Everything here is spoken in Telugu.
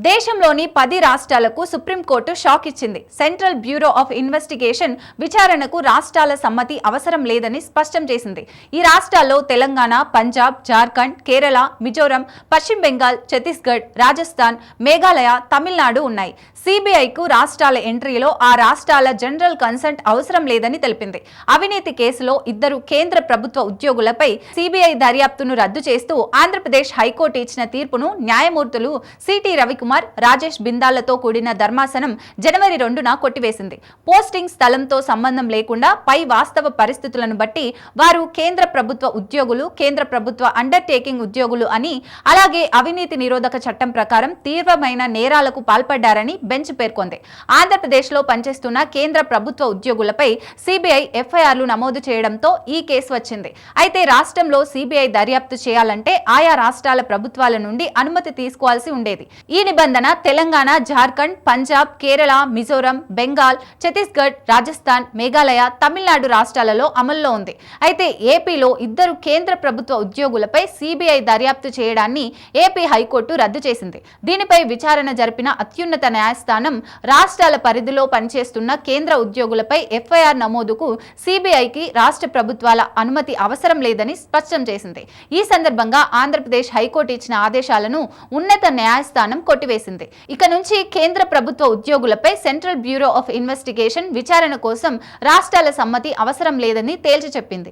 దేశంలోని 10 రాష్ట్రాలకు సుప్రీంకోర్టు షాక్ ఇచ్చింది. సెంట్రల్ బ్యూరో ఆఫ్ ఇన్వెస్టిగేషన్ విచారణకు రాష్ట్రాల సమ్మతి అవసరం లేదని స్పష్టం చేసింది. ఈ రాష్ట్రాల్లో తెలంగాణ, పంజాబ్, జార్ఖండ్, కేరళ, మిజోరం, పశ్చిమ బెంగాల్, ఛత్తీస్గఢ్, రాజస్థాన్, మేఘాలయ, తమిళనాడు ఉన్నాయి. సిబిఐకు రాష్ట్రాల ఎంట్రీలో ఆ రాష్ట్రాల జనరల్ కన్సెంట్ అవసరం లేదని తెలిపింది. అవినీతి కేసులో 2 కేంద్ర ప్రభుత్వ ఉద్యోగులపై సిబిఐ దర్యాప్తును రద్దు చేస్తూ ఆంధ్రప్రదేశ్ హైకోర్టు ఇచ్చిన తీర్పును న్యాయమూర్తులు సిటి రవికుమార్, రాజేష్ బిందాలతో కూడిన ధర్మాసనం జనవరి 2న కొట్టివేసింది. పోస్టింగ్ స్థలంతో సంబంధం లేకుండా పై వాస్తవ పరిస్థితులను బట్టి వారు కేంద్ర ప్రభుత్వ ఉద్యోగులు, కేంద్ర ప్రభుత్వ అండర్టేకింగ్ ఉద్యోగులు అని, అలాగే అవినీతి నిరోధక చట్టం ప్రకారం తీవ్రమైన నేరాలకు పాల్పడ్డారని బెంచ్ పేర్కొంది. ఆంధ్రప్రదేశ్లో పనిచేస్తున్న కేంద్ర ప్రభుత్వ ఉద్యోగులపై సిబిఐ ఎఫ్ఐఆర్లు నమోదు చేయడంతో ఈ కేసు వచ్చింది. అయితే రాష్ట్రంలో సిబిఐ దర్యాప్తు చేయాలంటే ఆయా రాష్ట్రాల ప్రభుత్వాల నుండి అనుమతి తీసుకోవాల్సి ఉండేది. ఈ నిబంధన తెలంగాణ, జార్ఖండ్, పంజాబ్, కేరళ, మిజోరం, బెంగాల్, ఛత్తీస్గఢ్, రాజస్థాన్, మేఘాలయ, తమిళనాడు రాష్ట్రాలలో అమల్లో ఉంది. అయితే ఏపీలో 2 కేంద్ర ప్రభుత్వ ఉద్యోగులపై సిబిఐ దర్యాప్తు చేయడాన్ని ఏపీ హైకోర్టు రద్దు చేసింది. దీనిపై విచారణ జరిపిన అత్యున్నత న్యాయస్థానం రాష్ట్రాల పరిధిలో పనిచేస్తున్న కేంద్ర ఉద్యోగులపై ఎఫ్ఐఆర్ నమోదుకు సిబిఐకి రాష్ట్ర ప్రభుత్వాల అనుమతి అవసరం లేదని స్పష్టం చేసింది. ఈ సందర్భంగా ఆంధ్రప్రదేశ్ హైకోర్టు ఇచ్చిన ఆదేశాలను ఉన్నత న్యాయస్థానం కొట్టివేసింది. ఇక నుంచి కేంద్ర ప్రభుత్వ ఉద్యోగులపై సెంట్రల్ బ్యూరో ఆఫ్ ఇన్వెస్టిగేషన్ విచారణ కోసం రాష్ట్రాల సమ్మతి అవసరం లేదని తేల్చి చెప్పింది.